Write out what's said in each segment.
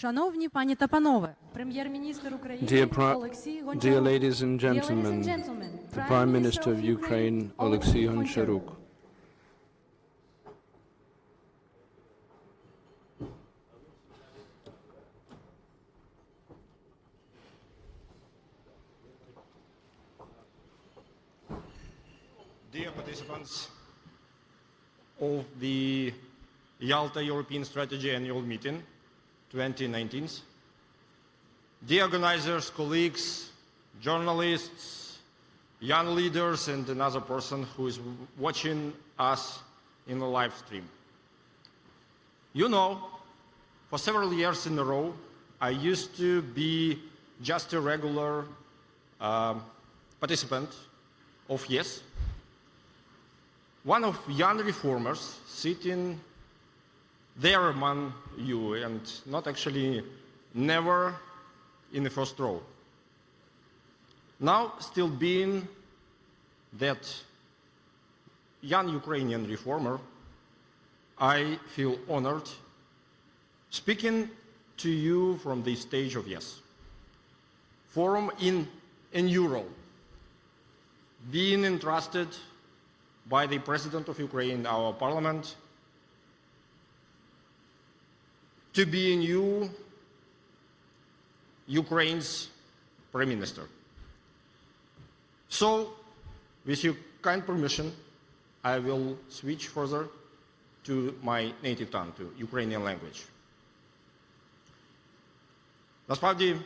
Шановні пані та панове, Прем'єр-міністр України Oleksiy Honcharuk. Dear ladies and gentlemen, the Prime Minister of Ukraine, Oleksiy Honcharuk. Dear participants of the Yalta European Strategy Annual Meeting 2019, dear organizers, colleagues, journalists, young leaders, and another person who is watching us in the live stream. You know, for several years in a row, I used to be just a regular participant of YES, one of young reformers sitting there among you and not actually never in the first row. Now, still being that young Ukrainian reformer, I feel honored speaking to you from the stage of YES Forum in a new role, being entrusted by the President of Ukraine, our parliament, to be new Ukraine's Prime Minister. So, with your kind permission, I will switch further to my native tongue, to Ukrainian language. Насправді,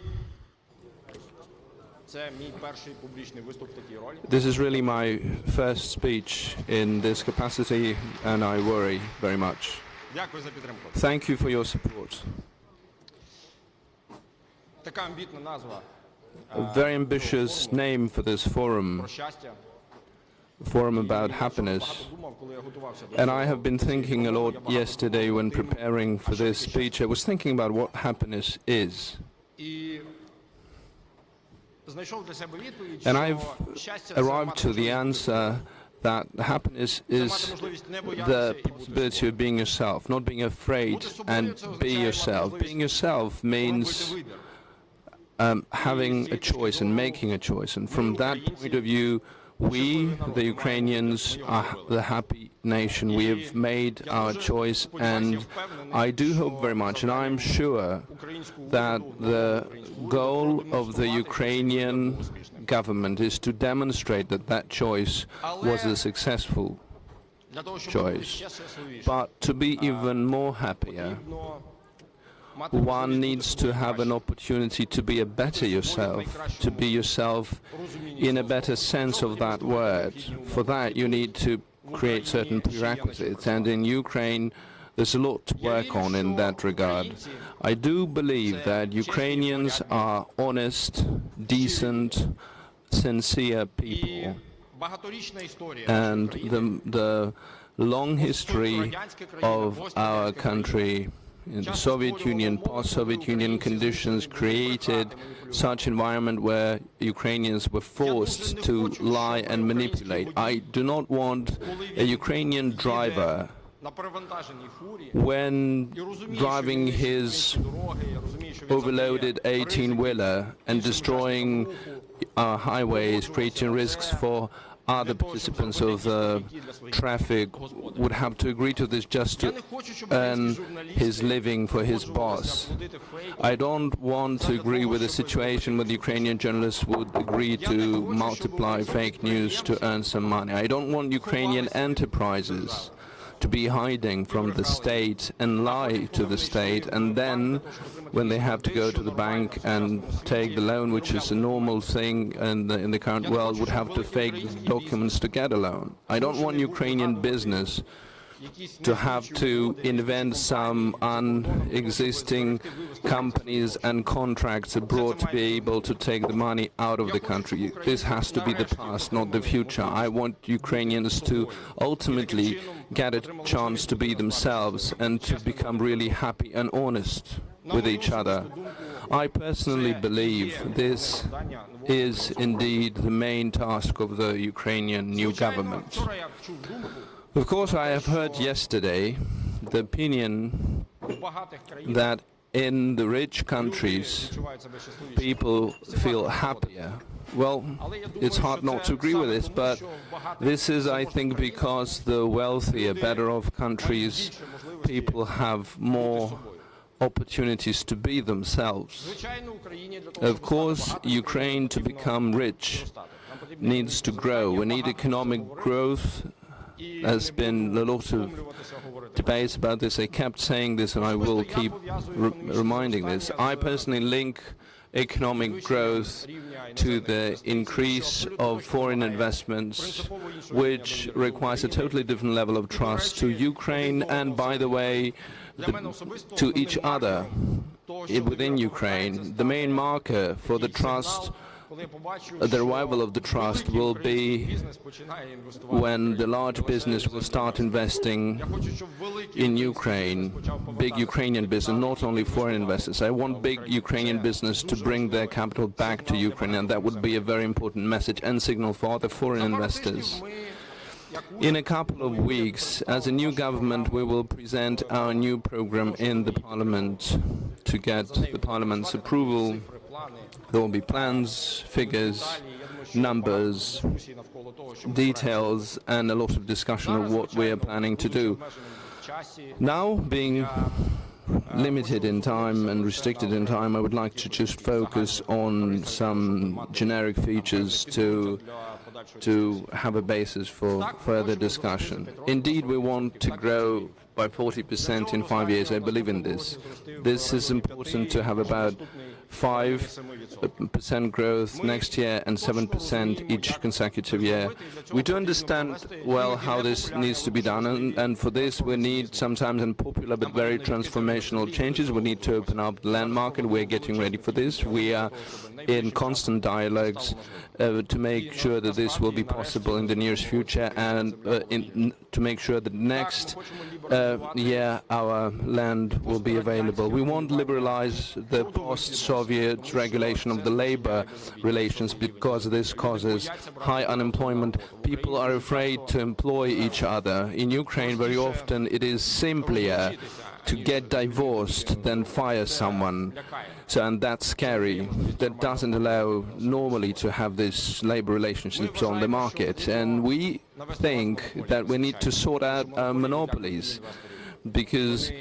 це мій перший публічний виступ в такій ролі. This is really my first speech in this capacity, and I worry very much. Дякую за підтримку. Thank you for your support. Така амбітна назва. A very ambitious name for this forum, Про щастя. forum about happiness. And I have been thinking a lot yesterday when preparing for this speech. I was thinking about what happiness is. І знайшов для себе відповідь, And що I've щастя це arrived мати to the можливість answer that happiness is the possibility of being yourself, not being afraid, and be yourself. Being yourself means having a choice and making a choice. And from that point of view, we, the Ukrainians, are the happy nation. We have made our choice, and I do hope very much, and I'm sure that the goal of the Ukrainian government is to demonstrate that that choice was a successful choice. But to be even more happier, one needs to have an opportunity to be a better yourself, to be yourself in a better sense of that word. For that, you need to create certain prerequisites, and in Ukraine, there's a lot to work on in that regard. I do believe that Ukrainians are honest, decent, sincere people, and the long history of our country in the Soviet Union, post-Soviet Union conditions created such environment where Ukrainians were forced to lie and manipulate. I do not want a Ukrainian driver, when driving his overloaded 18-wheeler and destroying our highways, creating risks for other participants of the traffic, would have to agree to this just to earn his living for his boss. I don't want to agree with a situation where the Ukrainian journalists would agree to multiply fake news to earn some money. I don't want Ukrainian enterprises to be hiding from the state and lie to the state, and then when they have to go to the bank and take the loan, which is a normal thing in the current world, would have to fake documents to get a loan. I don't want Ukrainian business to have to invent some unexisting companies and contracts abroad to be able to take the money out of the country. This has to be the past, not the future. I want Ukrainians to ultimately get a chance to be themselves and to become really happy and honest with each other. I personally believe this is indeed the main task of the Ukrainian new government. Of course, I have heard yesterday the opinion that in the rich countries, people feel happier. Well, it's hard not to agree with this, but this is, I think, because the wealthier, better off countries, people have more opportunities to be themselves. Of course, Ukraine, to become rich, needs to grow. We need economic growth. There's been a lot of debates about this. I kept saying this, and I will keep reminding this. I personally link economic growth to the increase of foreign investments, which requires a totally different level of trust to Ukraine and, by the way, to each other within Ukraine. The main marker for the trust, the revival of the trust, will be when the large business will start investing in Ukraine, big Ukrainian business, not only foreign investors. I want big Ukrainian business to bring their capital back to Ukraine, and that would be a very important message and signal for other foreign investors. In a couple of weeks, as a new government, we will present our new program in the Parliament to get the Parliament's approval. There will be plans, figures, numbers, details, and a lot of discussion of what we are planning to do. Now, being limited in time and restricted in time, I would like to just focus on some generic features to have a basis for further discussion. Indeed, we want to grow by 40% in 5 years. I believe in this. This is important to have about 5% growth next year and 7% each consecutive year. We do understand well how this needs to be done, and for this we need sometimes unpopular but very transformational changes. We need to open up the land market. We're getting ready for this. We are in constant dialogues to make sure that this will be possible in the nearest future, and to make sure that next year our land will be available. We won't liberalize the post-Soviet regulation of the labor relations because this causes high unemployment. People are afraid to employ each other. In Ukraine, very often it is simpler to get divorced than fire someone. And that's scary. That doesn't allow normally to have these labor relationships on the market. And we think that we need to sort out monopolies, because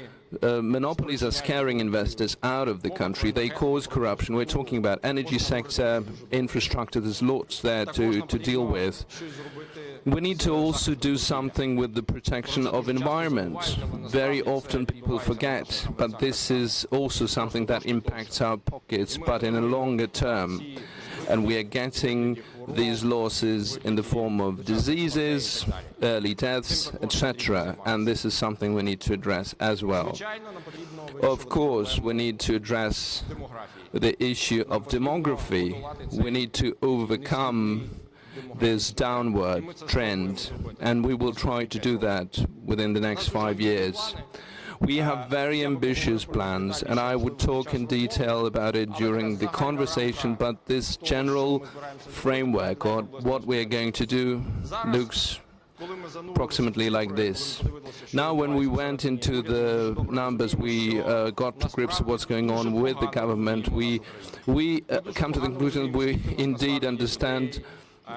monopolies are scaring investors out of the country. They cause corruption. We're talking about energy sector, infrastructure. There's lots there to deal with. We need to also do something with the protection of environment. Very often people forget, but this is also something that impacts our pockets, but in a longer term. And we are getting these losses in the form of diseases, early deaths, etc. And this is something we need to address as well. Of course, we need to address the issue of demography. We need to overcome this downward trend, and we will try to do that within the next 5 years. We have very ambitious plans, and I would talk in detail about it during the conversation, but this general framework, or what we are going to do, looks approximately like this. Now, when we went into the numbers, we got to grips with what's going on with the government. We come to the conclusion that we indeed understand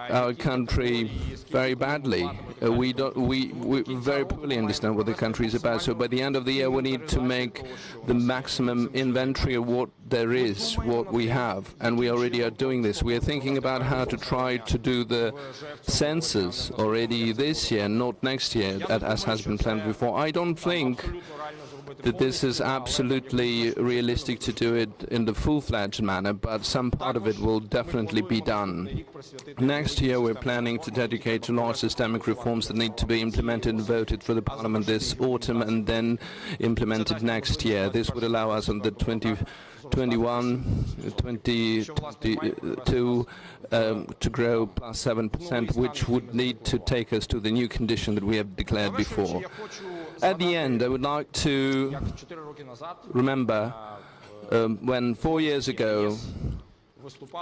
our country very badly. We very poorly understand what the country is about. So by the end of the year, we need to make the maximum inventory of what there is, what we have, and we already are doing this. We are thinking about how to try to do the census already this year, not next year, as has been planned before. I don't think that this is absolutely realistic to do it in the full-fledged manner, but some part of it will definitely be done. Next year we're planning to dedicate to large systemic reforms that need to be implemented and voted for the Parliament this autumn and then implemented next year. This would allow us on the 2022 to grow plus 7%, which would need to take us to the new condition that we have declared before. At the end, I would like to remember when 4 years ago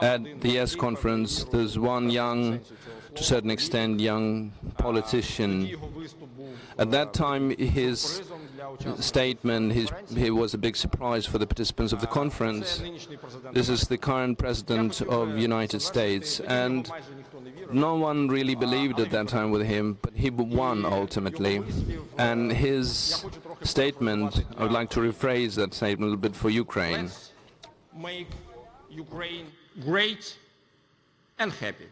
At the YES conference, there's one young, to a certain extent, young politician. At that time, his statement, he was a big surprise for the participants of the conference. This is the current president of the United States, and no one really believed at that time with him, but he won ultimately. And his statement, I would like to rephrase that statement a little bit for Ukraine. Let's make Ukraine great and happy.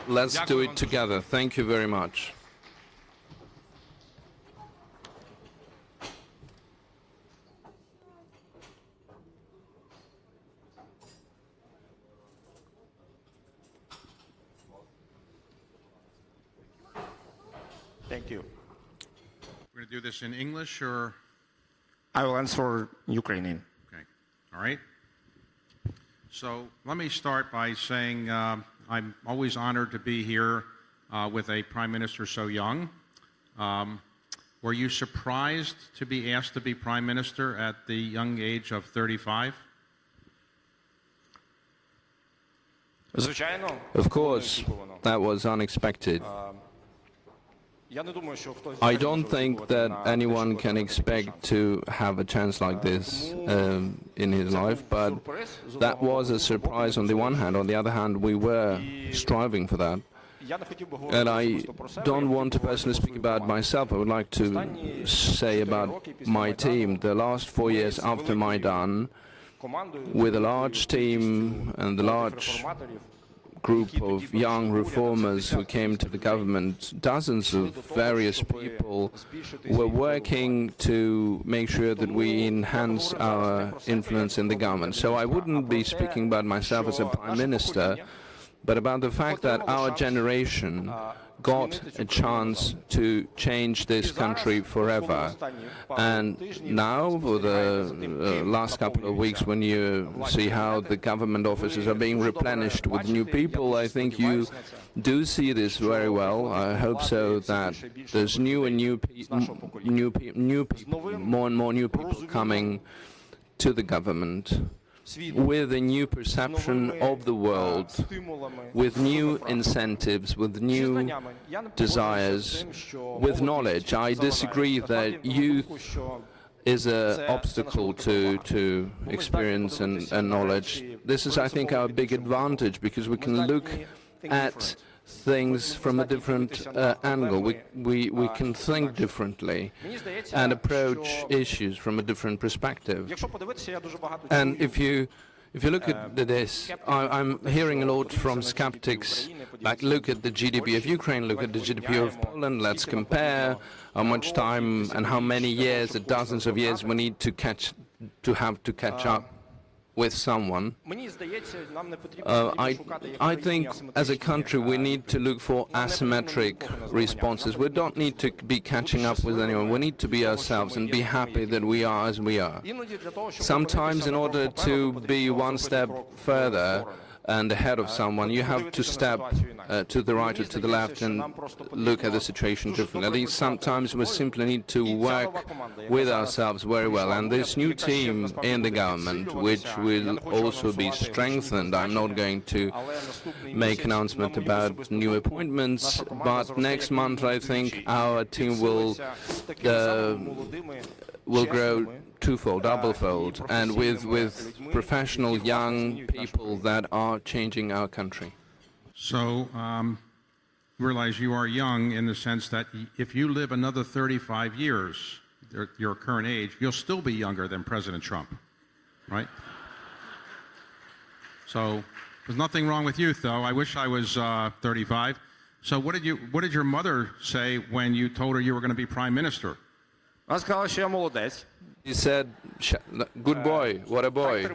Let's do it together. Thank you very much. Thank you. We're going to do this in English or? I will answer Ukrainian. Okay. All right. So let me start by saying I'm always honored to be here with a Prime Minister so young. Were you surprised to be asked to be Prime Minister at the young age of 35? Of course, that was unexpected. I don't think that anyone can expect to have a chance like this in his life, but that was a surprise on the one hand. On the other hand, we were striving for that. And I don't want to personally speak about myself. I would like to say about my team. The last 4 years after Maidan, with a large team and a large group of young reformers who came to the government, dozens of various people were working to make sure that we enhance our influence in the government. So I wouldn't be speaking about myself as a prime minister, but about the fact that our generation got a chance to change this country forever. And now, for the last couple of weeks, when you see how the government offices are being replenished with new people, I think you do see this very well. I hope so, that there's more and more new people coming to the government, with a new perception of the world, with new incentives, with new desires, with knowledge. I disagree that youth is an obstacle to experience and knowledge. This is, I think, our big advantage, because we can look at things from a different angle. We can think differently and approach issues from a different perspective. And if you look at this, I'm hearing a lot from skeptics, like, look at the GDP of Ukraine, look at the GDP of Poland, let's compare how much time and how many years, dozens of years we need to catch up with someone. I think as a country we need to look for asymmetric responses. We don't need to be catching up with anyone. We need to be ourselves and be happy that we are as we are. Sometimes, in order to be one step further and ahead of someone, you have to step to the right or to the left and look at the situation differently. At least sometimes we simply need to work with ourselves very well. And this new team in the government, which will also be strengthened, I'm not going to make an announcement about new appointments, but next month I think our team will grow twofold, doublefold, and with professional young people that are changing our country. So, realize you are young in the sense that if you live another 35 years, your current age, you'll still be younger than President Trump, right? So, there's nothing wrong with youth, though. I wish I was 35. So, what did your mother say when you told her you were going to be prime minister? He said, good boy, what a boy.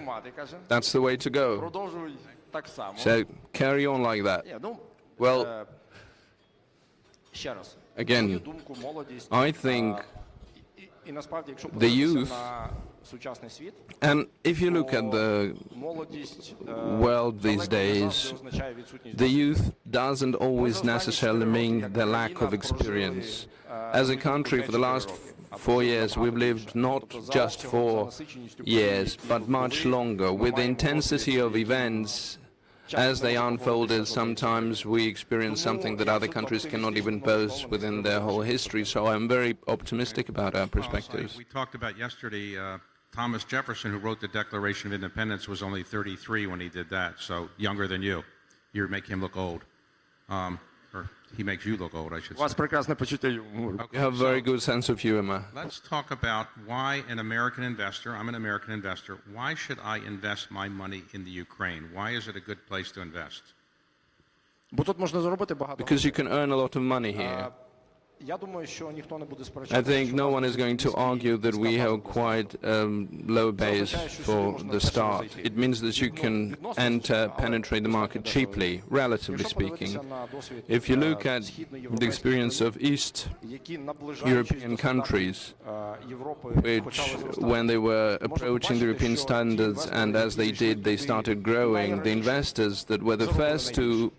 That's the way to go. So carry on like that. Well, again, I think the youth, and if you look at the world these days, the youth doesn't always necessarily mean the lack of experience. As a country, for the last 4 years. We've lived not just 4 years, but much longer. With the intensity of events, as they unfolded, sometimes we experience something that other countries cannot even boast within their whole history. So I'm very optimistic about our perspectives. We talked about yesterday, Thomas Jefferson, who wrote the Declaration of Independence, was only 33 when he did that, so younger than you. You make him look old. Or he makes you look old, I should say. You have a very good sense of humor. Let's talk about why an American investor, I'm an American investor, why should I invest my money in the Ukraine? Why is it a good place to invest? Because you can earn a lot of money here. I think no one is going to argue that we have quite low base for the start. It means that you can penetrate the market cheaply, relatively speaking. If you look at the experience of East European countries, which when they were approaching the European standards and as they did, they started growing, the investors that were the first to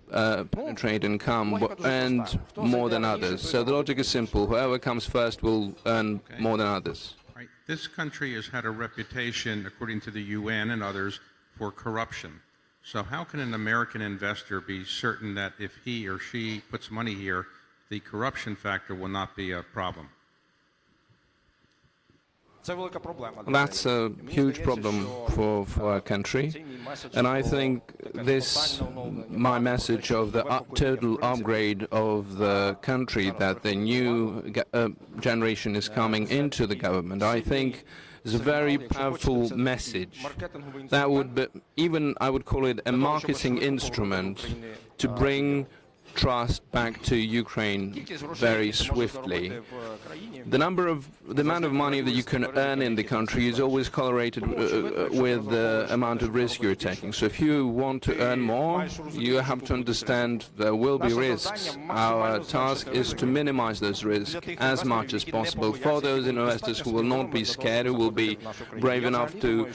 penetrate and come earned more than others. So the logic is simple. Whoever comes first will earn more than others. Right. This country has had a reputation, according to the UN and others, for corruption. So how can an American investor be certain that if he or she puts money here, the corruption factor will not be a problem? That's a huge problem for our country, and I think my message of the total upgrade of the country, that the new generation is coming into the government, I think is a very powerful message. That would be, even I would call it a marketing instrument to bring trust back to Ukraine very swiftly. The amount of money that you can earn in the country is always correlated with the amount of risk you're taking. So if you want to earn more, you have to understand there will be risks. Our task is to minimize those risks as much as possible for those investors who will not be scared, who will be brave enough to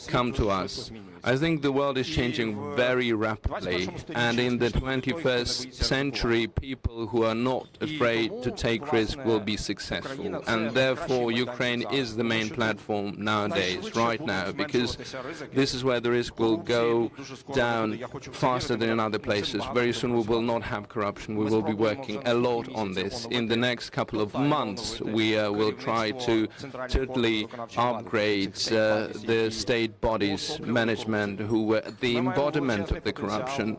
come to us. I think the world is changing very rapidly, and in the 21st century, people who are not afraid to take risks will be successful. And therefore, Ukraine is the main platform nowadays, right now, because this is where the risk will go down faster than in other places. Very soon we will not have corruption. We will be working a lot on this. In the next couple of months, we will try to totally upgrade the state bodies, management, who were the embodiment of the corruption.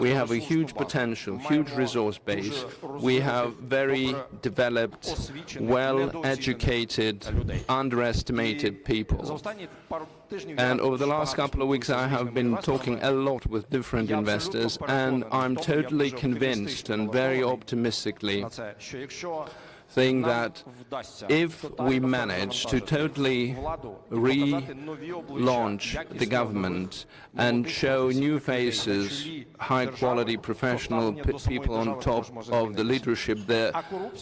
We have a huge potential, huge resource base. We have very developed, well-educated, underestimated people. And over the last couple of weeks, I have been talking a lot with different investors, and I'm totally convinced and very optimistically think that if we manage to totally relaunch the government and show new faces, high-quality professional people on top of the leadership, the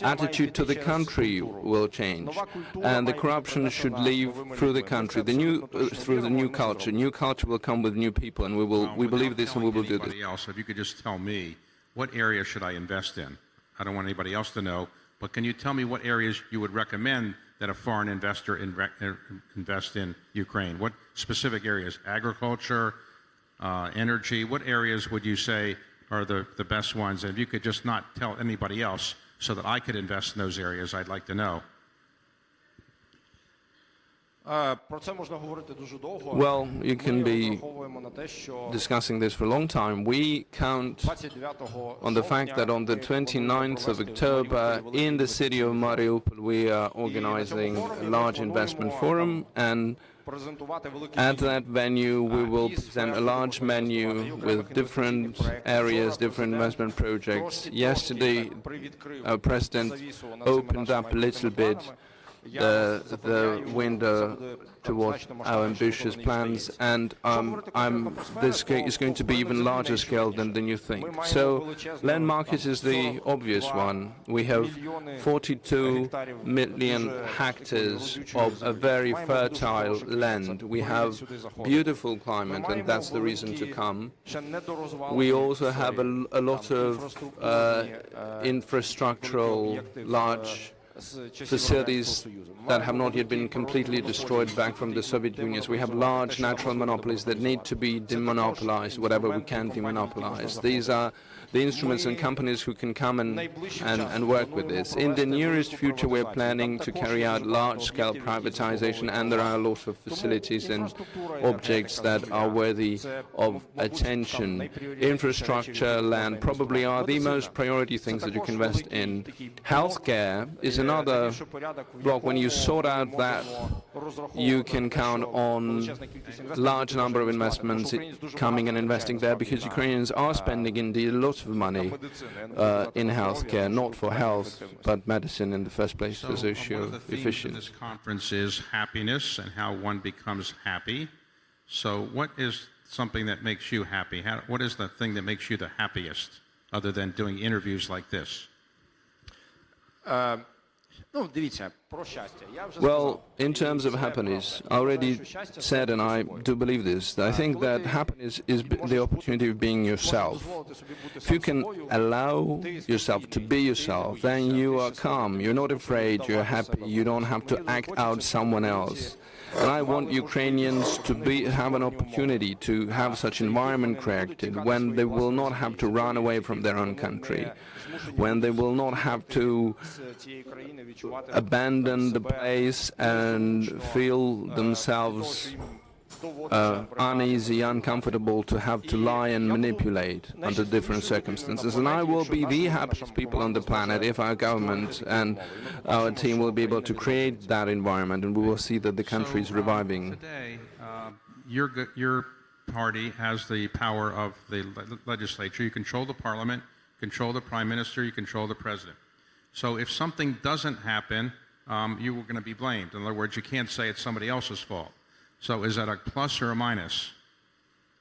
attitude to the country will change, and the corruption should leave through the country, through the new culture. New culture will come with new people, and we believe this, and we will do this. Else, if you could just tell me, what area should I invest in? I don't want anybody else to know. But can you tell me what areas you would recommend that a foreign investor invest in Ukraine? What specific areas? Agriculture, energy? What areas would you say are the best ones? And if you could just not tell anybody else so that I could invest in those areas, I'd like to know. Well, you can be discussing this for a long time. We count on the fact that on the 29th of October in the city of Mariupol we are organizing a large investment forum, and at that venue we will present a large menu with different areas, different investment projects. Yesterday our president opened up a little bit the window towards our ambitious plans, and this is going to be even larger scale than you think. So land market is the obvious one. We have 42 million hectares of a very fertile land. We have beautiful climate, and that's the reason to come. We also have a lot of infrastructural large facilities that have not yet been completely destroyed back from the Soviet Union. We have large natural monopolies that need to be demonopolized, whatever we can demonopolize. These are the instruments and companies who can come and work with this. In the nearest future, we're planning to carry out large-scale privatization, and there are a lot of facilities and objects that are worthy of attention. Infrastructure, land probably are the most priority things that you can invest in. Healthcare is another block. When you sort out that, you can count on a large number of investments coming and investing there, because Ukrainians are spending indeed a lot of money in healthcare, not for health, but medicine in the first place as an issue of efficiency. This conference is happiness and how one becomes happy. So what is something that makes you happy? What is the thing that makes you the happiest, other than doing interviews like this? Well, in terms of happiness, I already said, and I do believe this, that I think that happiness is the opportunity of being yourself. If you can allow yourself to be yourself, then you are calm, you're not afraid, you're happy, you don't have to act out someone else. And I want Ukrainians to have an opportunity to have such environment created when they will not have to run away from their own country, when they will not have to abandon the place and feel themselves uneasy, uncomfortable, to have to lie and manipulate under different circumstances. And I will be the happiest people on the planet if our government and our team will be able to create that environment, and we will see that the country is reviving. Today, your party has the power of the legislature. You control the parliament, control the prime minister, you control the president. So if something doesn't happen, you are going to be blamed. In other words, you can't say it's somebody else's fault. So is that a plus or a minus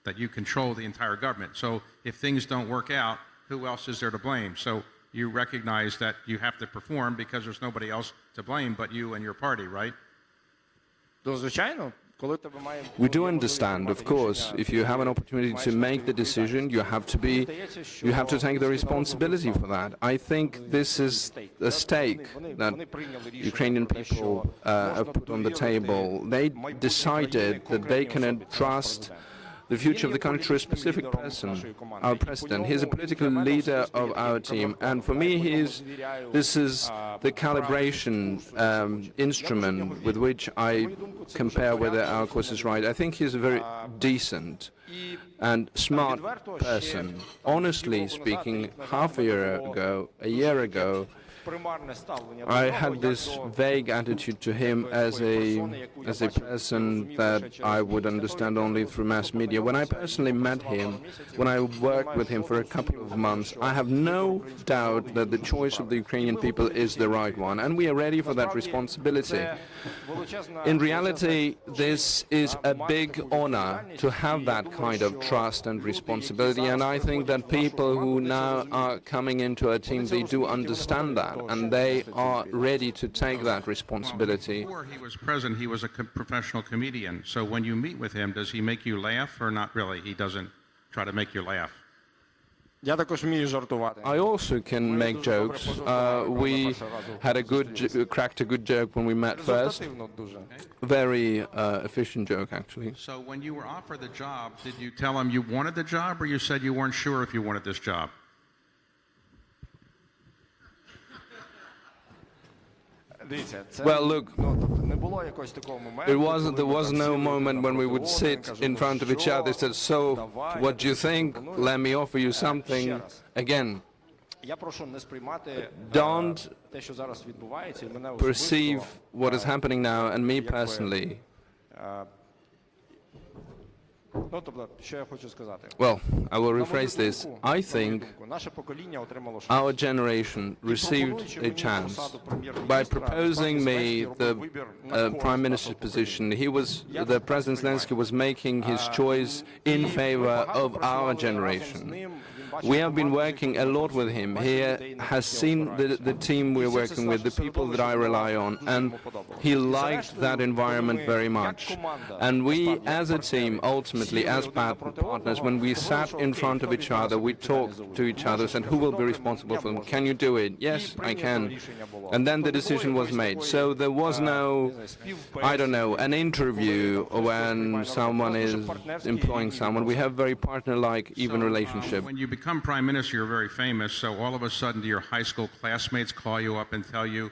that you control the entire government? So if things don't work out, who else is there to blame? So you recognize that you have to perform because there's nobody else to blame but you and your party, right? We do understand, of course, if you have an opportunity to make the decision, you have to take the responsibility for that. I think this is a stake that Ukrainian people have put on the table. They decided that they can entrust the future of the country to a specific person, our president. He's a political leader of our team, and for me, this is the calibration instrument with which I compare whether our course is right. I think he's a very decent and smart person. Honestly speaking, a year ago, I had this vague attitude to him as a person that I would understand only through mass media. When I personally met him, when I worked with him for a couple of months, I have no doubt that the choice of the Ukrainian people is the right one, and we are ready for that responsibility. In reality, this is a big honor to have that kind of trust and responsibility, and I think that people who now are coming into our team, they do understand that, and they are ready to take that responsibility. Before he was president, he was a professional comedian. So when you meet with him, does he make you laugh or not really? He doesn't try to make you laugh. I also can make jokes. We had cracked a good joke when we met first. Very efficient joke, actually. So when you were offered the job, did you tell him you wanted the job, or you said you weren't sure if you wanted this job? Well, look, there was no moment when we would sit in front of each other and say, so, what do you think? Let me offer you something. Again, don't perceive what is happening now, and me personally. Well, I will rephrase this. I think our generation received a chance by proposing me the Prime Minister's position. The President Zelensky was making his choice in favor of our generation. We have been working a lot with him. He has seen the team we're working with, the people that I rely on, and He liked that environment very much. And we, as a team, ultimately, as partners, when we sat in front of each other, we talked to each other, said, who will be responsible for them? Can you do it? Yes, I can. And then the decision was made. So there was no, I don't know, an interview when someone is employing someone. We have very partner-like, even relationship. When you become prime minister, you're very famous, so all of a sudden do your high school classmates call you up and tell you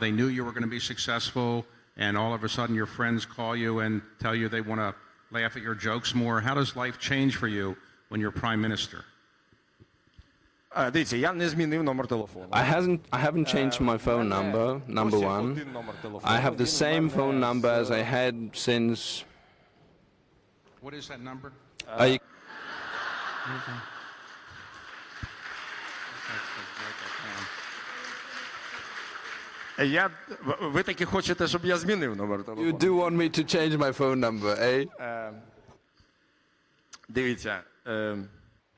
they knew you were going to be successful, and all of a sudden your friends call you and tell you they want to laugh at your jokes more? How does life change for you when you're prime minister? Дивіться, я не змінив номер телефону. I haven't changed my phone number one. I have the same phone number as I had since... What is that number? Ви таки хочете, щоб я змінив номер телефону? You do want me to change my phone number, eh? Дивіться.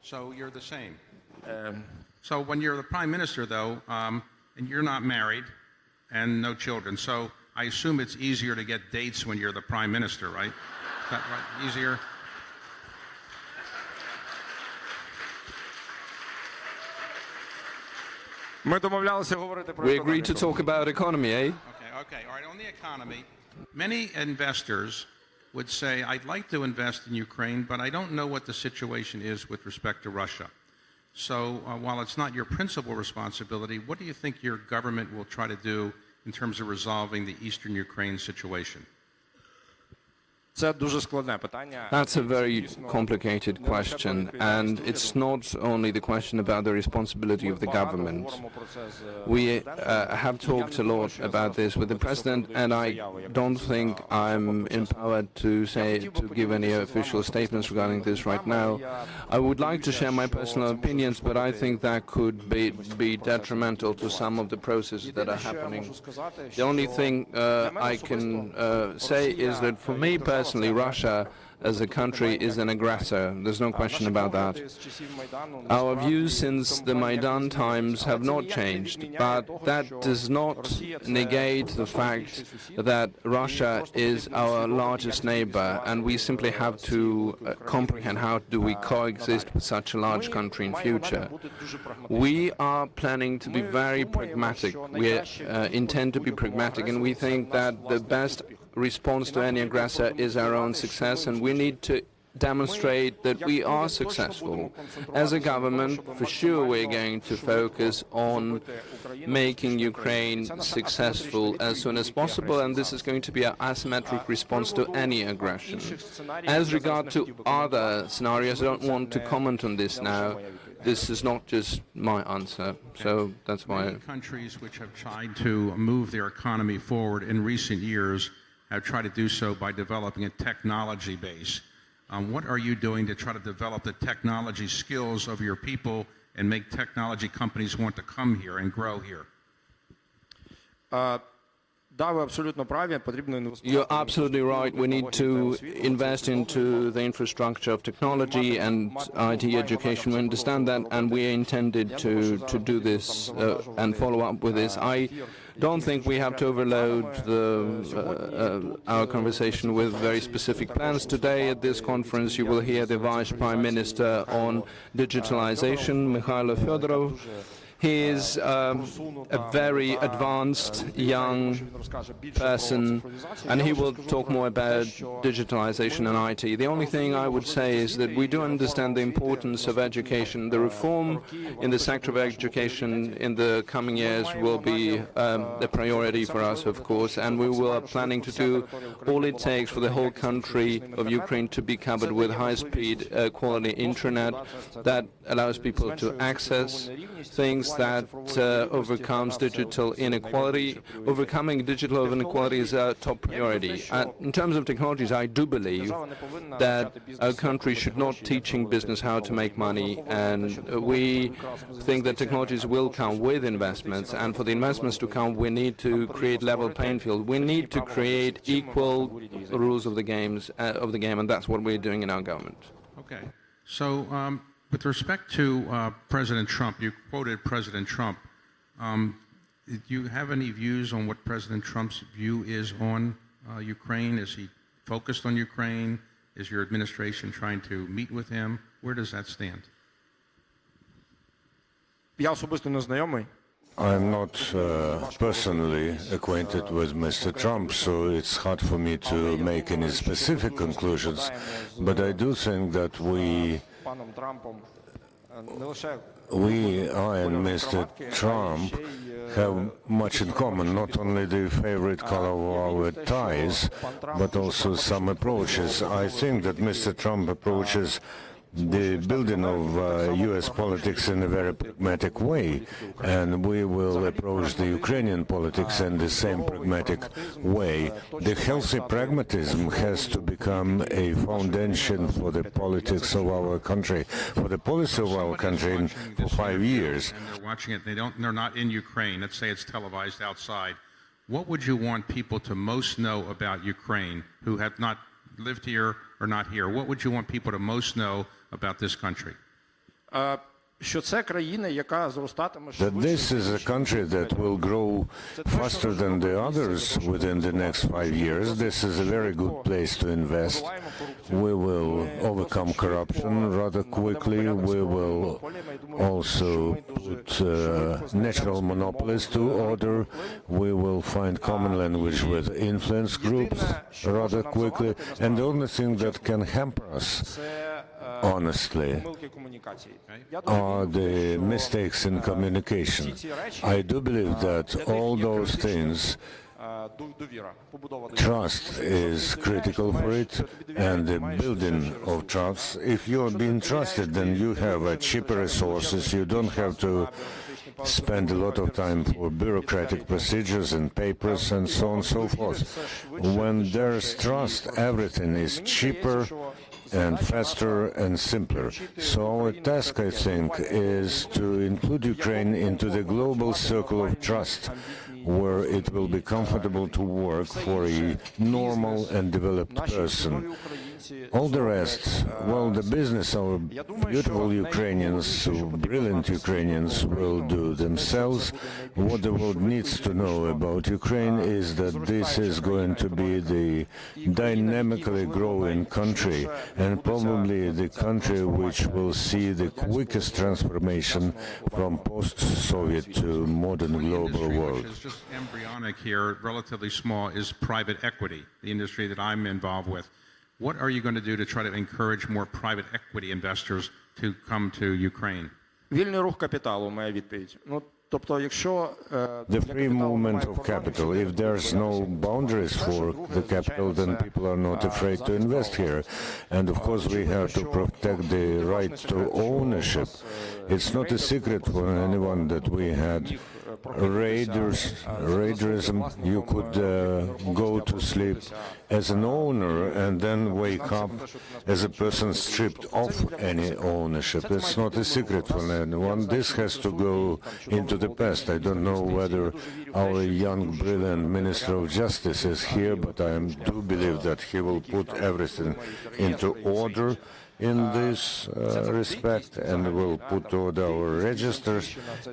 So you're the same. So when you're the prime minister, though, and you're not married and no children, so I assume it's easier to get dates when you're the prime minister, right? Is that right? Easier? Ми домовлялися говорити про We agreed to talk about economy, eh? Okay. All right, on the economy, many investors would say, I'd like to invest in Ukraine, but I don't know what the situation is with respect to Russia. So while it's not your principal responsibility, what do you think your government will try to do in terms of resolving the eastern Ukraine situation? Це дуже складне питання. That's a very complicated question, and it's not only the question about the responsibility of the government. We have talked a lot about this with the president, and I don't think I'm empowered to give any official statements regarding this right now. I would like to share my personal opinions, but I think that could be detrimental to some of the processes that are happening. The only thing I can say is that for me personally, Russia as a country is an aggressor. There's no question about that. Our views since the Maidan times have not changed, but that does not negate the fact that Russia is our largest neighbor, and we simply have to comprehend how do we coexist with such a large country in future. We are planning to be very pragmatic. We intend to be pragmatic, and we think that the best response to any aggressor is our own success, and we need to demonstrate that we are successful. As a government, for sure we're going to focus on making Ukraine successful as soon as possible, and this is going to be an asymmetric response to any aggression. As regard to other scenarios, I don't want to comment on this now. This is not just my answer, so that's why... Many countries which have tried to move their economy forward in recent years have tried to do so by developing a technology base. What are you doing to try to develop the technology skills of your people and make technology companies want to come here and grow here? You're absolutely right. We need to invest into the infrastructure of technology and IT education. We understand that, and we intended to do this and follow up with this. I don't think we have to overload our conversation with very specific plans. Today at this conference you will hear the Vice Prime Minister on digitalization, Mikhailo Fedorov. He is a very advanced young person, and he will talk more about digitalization and IT. The only thing I would say is that we do understand the importance of education. The reform in the sector of education in the coming years will be a priority for us, of course, and we are planning to do all it takes for the whole country of Ukraine to be covered with high-speed, quality internet that allows people to access things that overcomes digital inequality. Overcoming digital inequality is a top priority. In terms of technologies, I do believe that our country should not teaching business how to make money, and we think that technologies will come with investments, and for the investments to come we need to create level playing field. We need to create equal rules of the game, and that's what we're doing in our government. Okay. So with respect to President Trump, you quoted President Trump. do you have any views on what President Trump's view is on Ukraine? Is he focused on Ukraine? Is your administration trying to meet with him? Where does that stand? Я особисто не знайомий. I'm not personally acquainted with Mr. Trump, so it's hard for me to make any specific conclusions. But I do think that we, I and Mr. Trump, have much in common, not only the favorite color of our ties, but also some approaches. I think that Mr. Trump approaches the building of U.S. politics in a very pragmatic way, and we will approach the Ukrainian politics in the same pragmatic way. The healthy pragmatism has to become a foundation for the politics of our country, for the policy of our country for 5 years. And they're watching it, they're not in Ukraine. Let's say it's televised outside. What would you want people to most know about Ukraine who have not lived here or not here? What would you want people to most know about this country? That this is a country that will grow faster than the others within the next 5 years. This is a very good place to invest. We will overcome corruption rather quickly. We will also put natural monopolies to order. We will find common language with influence groups rather quickly. And the only thing that can hamper us, honestly, are the mistakes in communication. I do believe that all those things, trust is critical for it, and the building of trust. If you're being trusted, then you have cheaper resources. You don't have to spend a lot of time for bureaucratic procedures and papers and so on and so forth. When there's trust, everything is cheaper and faster and simpler. So our task, I think, is to include Ukraine into the global circle of trust, where it will be comfortable to work for a normal and developed person. All the rest, well, the business our beautiful Ukrainians, brilliant Ukrainians will do themselves. What the world needs to know about Ukraine is that this is going to be the dynamically growing country, and probably the country which will see the quickest transformation from post-Soviet to modern global world. Which is just embryonic here, relatively small, is private equity, the industry that I'm involved with. What are you going to do to try to encourage more private equity investors to come to Ukraine? Вільний рух капіталу, моя відповідь. Тобто, якщо The free movement of capital. If there's no boundaries for the capital, then people are not afraid to invest here. And of course, we have to protect the right to ownership. It's not a secret for anyone that we had raiderism. You could go to sleep as an owner and then wake up as a person stripped of any ownership. It's not a secret for anyone. This has to go into the past. I don't know whether our young, brilliant Minister of Justice is here, but I do believe that he will put everything into order in this respect, and will put order our registers.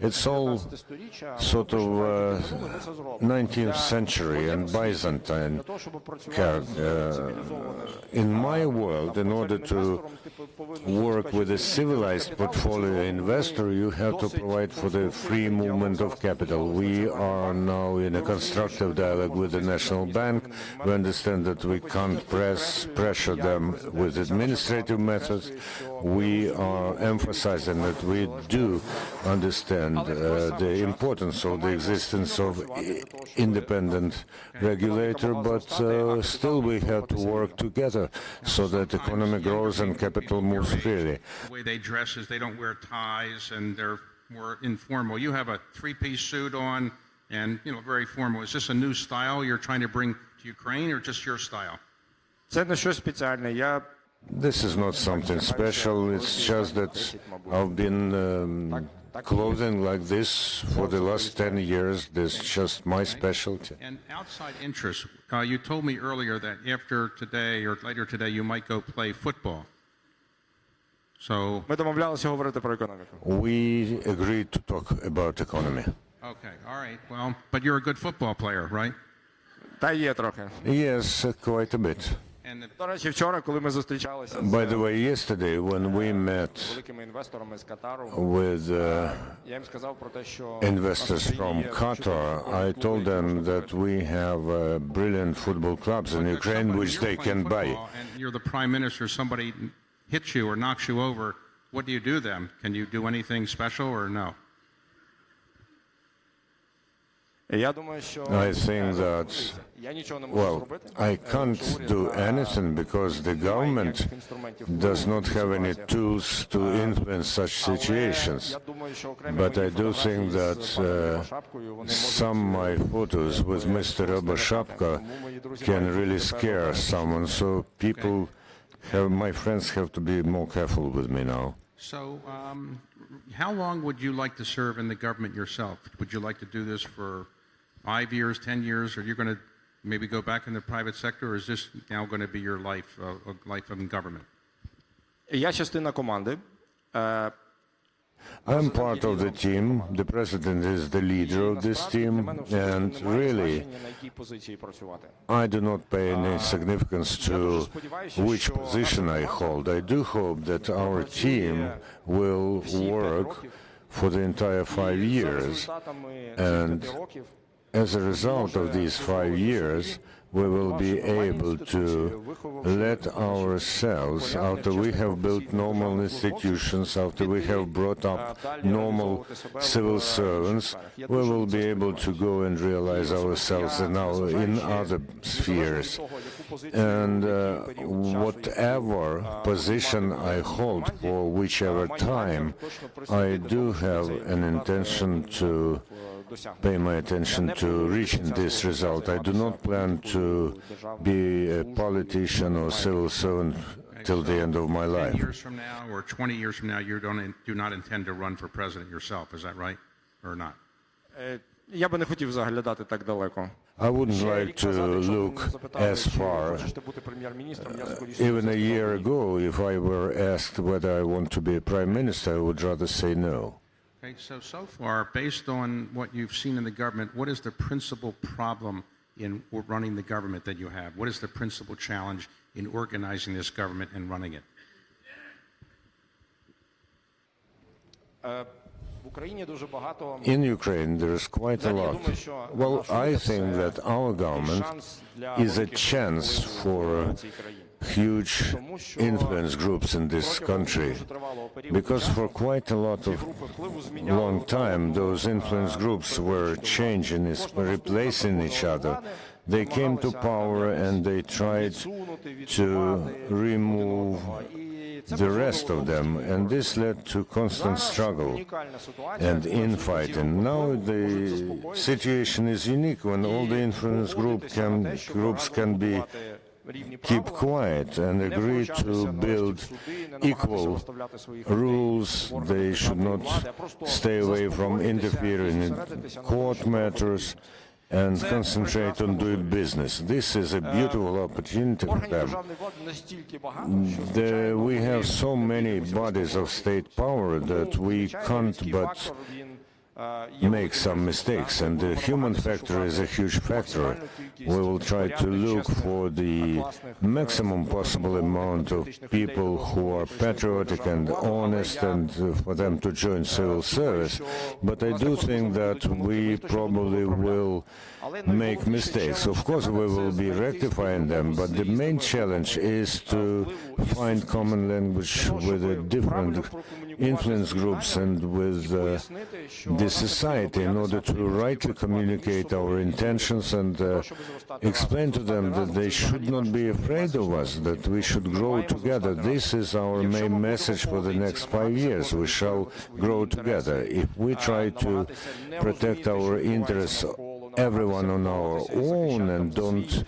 It's all sort of 19th century and Byzantine character. In my world, in order to work with a civilized portfolio investor, you have to provide for the free movement of capital. We are now in a constructive dialogue with the National Bank. We understand that we can't pressure them with administrative methods. We are emphasizing that we do understand the importance of the existence of independent regulator, but still we have to work together so that the economy grows and capital moves freely. The way they dress is they don't wear ties and they're more informal. You have a three-piece suit on and, very formal. Is this a new style you're trying to bring to Ukraine, or just your style? це не щось спеціальне. This is not something special. It's just that I've been clothing like this for the last 10 years. This is just my specialty. And outside interests, you told me earlier that after today or later today you might go play football. So Ми домовлялися говорити про економіку. We agreed to talk about economy. Okay, all right. Well, but you're a good football player, right? Та є трохи. Yes, quite a bit. And До речі, вчора, коли ми зустрічалися By the way, yesterday when we met з великими інвесторами з Катару, with я їм сказав про те, що investors from Qatar, I told them that we have brilliant football clubs in Ukraine which they can buy. And you're the prime minister, somebody hits you or knocks you over, what do you do then? Can you do anything special or no? Я думаю, що I think that, я нічого не можу well, зробити. I can't do anything because the government does not have any tools to influence such situations. Я думаю, що окремі But I мої do фотографії think з that паном Шапкою, вони some my photos with Mr. Shapka can really scare someone, so people have, my friends have to be more careful with me now. So, how long would you like to serve in the government yourself? Would you like to do this for 5 years, 10 years, or you're going to maybe go back in the private sector, or is this now going to be your life in government? Я частина команди. I'm part of the team. The president is the leader of this team, and really, На якій позиції працювати. I do not pay any significance to which position I hold. I do hope that our team will work for the entire 5 years, and as a result of these 5 years, we will be able to let ourselves, after we have built normal institutions, after we have brought up normal civil servants, we will be able to go and realize ourselves in other spheres. And whatever position I hold for whichever time, I do have an intention to pay my attention to reaching this result. I do not plan to be a politician or civil servant till the end of my 10 life. years from now or 20 years from now, you do not intend to run for president yourself, is that right, or not? Я би не хотів заглядати так далеко. I wouldn't like to look as far. Even a year ago, if I were asked whether I want to be a prime minister, I would rather say no. Okay, so far, based on what you've seen in the government, what is the principal problem in running the government that you have? What is the principal challenge in organizing this government and running it? In Ukraine, there is quite a lot. Well, I think that our government is a chance for huge influence groups in this country, because for quite a lot of long time, those influence groups were changing, replacing each other. They came to power and they tried to remove the rest of them, and this led to constant struggle and infighting. Now the situation is unique when all the influence groups can keep quiet and agree to build equal rules. They should not stay away from interfering in court matters and concentrate on doing business. This is a beautiful opportunity for them. We have so many bodies of state power that we can't but make some mistakes, and the human factor is a huge factor. We will try to look for the maximum possible amount of people who are patriotic and honest, and for them to join civil service. But I do think that we probably will make mistakes. Of course, we will be rectifying them, but the main challenge is to find common language with the different influence groups and with the society in order to rightly communicate our intentions and explain to them that they should not be afraid of us, that we should grow together. This is our main message for the next 5 years. We shall grow together. If we try to protect our interests, everyone on our own, and don't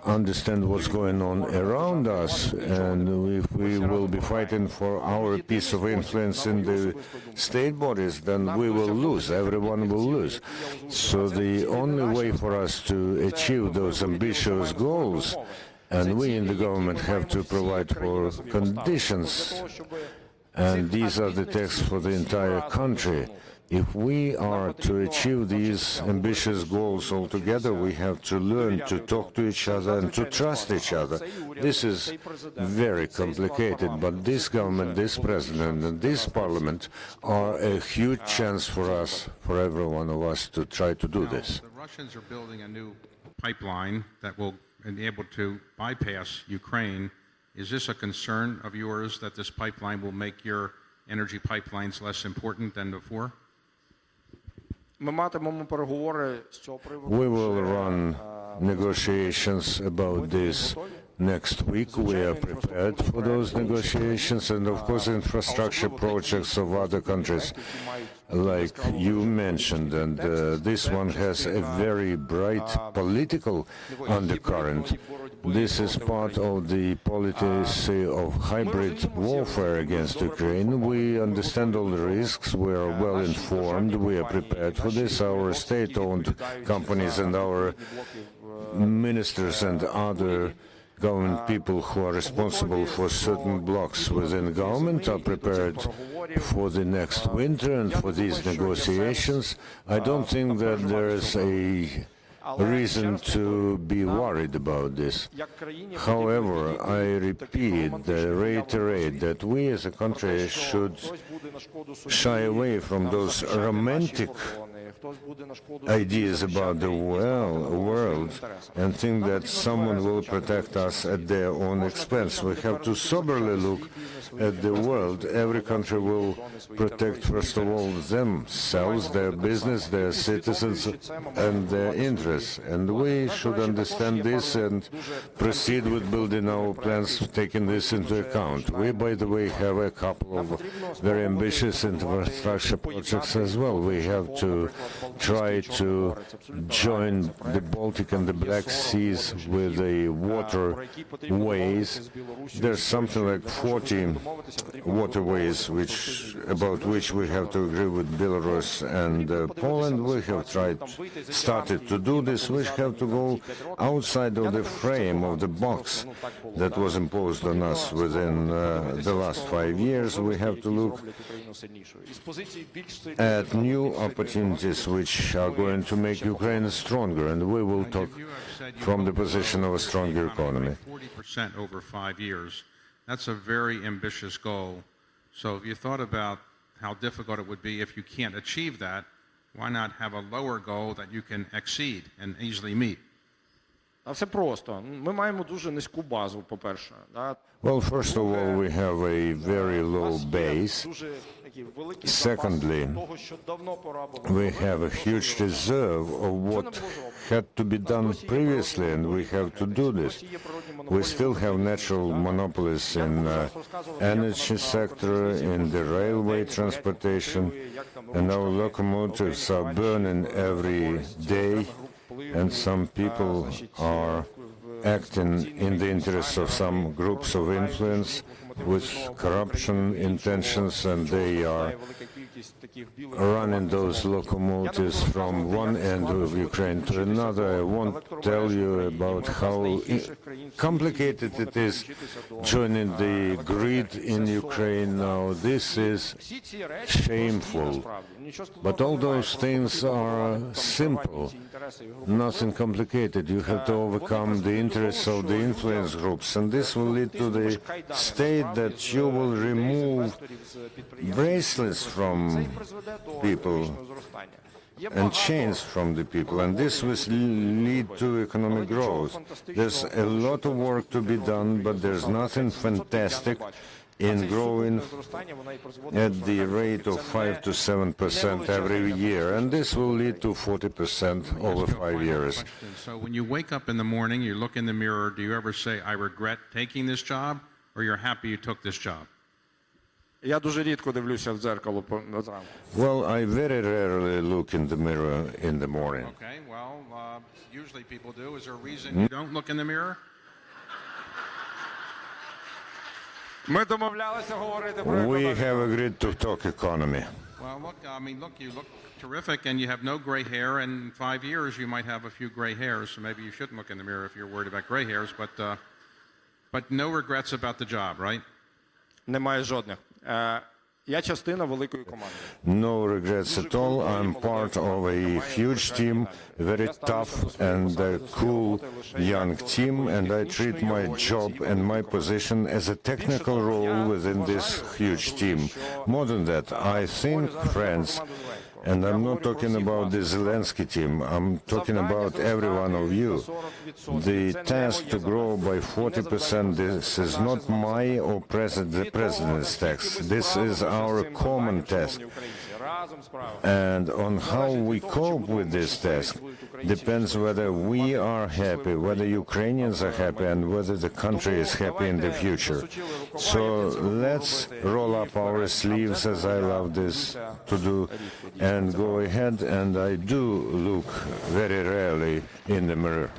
understand what's going on around us, and if we will be fighting for our piece of influence in the state bodies, then we will lose. Everyone will lose. So the only way for us to achieve those ambitious goals, and we in the government have to provide for conditions And these are the texts for the entire country. If we are to achieve these ambitious goals altogether, we have to learn to talk to each other and to trust each other. This is very complicated, but this government, this president, and this parliament are a huge chance for us, for every one of us, to try to do this. The Russians are building a new pipeline that will be able to bypass Ukraine. Is this a concern of yours that this pipeline will make your energy pipelines less important than before? Ми матимемо переговори з цього приводу. We will run negotiations about this next week. We are prepared for those negotiations, and of course infrastructure projects of other countries, like you mentioned, and this one has a very bright political undercurrent. This is part of the policy of hybrid warfare against Ukraine. We understand all the risks, we are well informed, we are prepared for this. Our state-owned companies and our ministers and other government people who are responsible for certain blocks within government are prepared for the next winter and for these negotiations. I don't think that there is a reason to be worried about this. However, I reiterate that we as a country should shy away from those romantic ideas about the world and think that someone will protect us at their own expense. We have to soberly look at the world. Every country will protect, first of all, themselves, their business, their citizens, and their interests. And we should understand this and proceed with building our plans, taking this into account. We, by the way, have a couple of very ambitious infrastructure projects as well. We have to try to join the Baltic and the Black Seas with the waterways. There's something like 40 waterways about which we have to agree with Belarus and Poland. We have started to do this. We have to go outside of the frame of the box that was imposed on us within the last 5 years. We have to look at new opportunities which are going to make Ukraine stronger, and we will talk from the position of a stronger economy. 40% over 5 years. That's a very ambitious goal. So if you thought about how difficult it would be if you can't achieve that, why not have a lower goal that you can exceed and easily meet? А все просто. Ми маємо дуже низьку базу, по-перше. Well, first of all, we have a very low base. Secondly, we have a huge reserve of what had to be done previously, and we have to do this. We still have natural monopolies in energy sector, in the railway transportation, and our locomotives are burning every day, and some people are acting in the interests of some groups of influence with corruption intentions, and they are running those locomotives from one end of Ukraine to another. I won't tell you about how complicated it is joining the grid in Ukraine now. This is shameful. But all those things are simple, nothing complicated. You have to overcome the interests of the influence groups, and this will lead to the state that you will remove bracelets from people and chains from the people, and this will lead to economic growth. There's a lot of work to be done, but there's nothing fantastic in growing at the rate of 5 to 7% every year, and this will lead to 40% over 5 years. So when you wake up in the morning, you look in the mirror, do you ever say, I regret taking this job, or you're happy you took this job? Я дуже рідко дивлюся в дзеркало зранку. Well, I very rarely look in the mirror in the morning. Okay, well, usually people do. Is there a reason you don't look in the mirror? Ми домовлялися говорити про We економіку. have agreed to talk economy. Well, look, you look terrific, and you have no gray hair, and in 5 years you might have a few gray hairs, so maybe you shouldn't look in the mirror if you're worried about gray hairs, but no regrets about the job, right? Немає жодних. Я частина великої команди. No regrets at all. I'm part of a huge team, very tough and cool young team, and I treat my job and my position as a technical role within this huge team. More than that, I think, friends, and I'm not talking about the Zelensky team, I'm talking about every one of you. The task to grow by 40%, this is not my or the president's task. This is our common task. And on how we cope with this task depends whether we are happy, whether Ukrainians are happy, and whether the country is happy in the future. So let's roll up our sleeves, as I love this to do, and go ahead, and I do look very rarely in the mirror.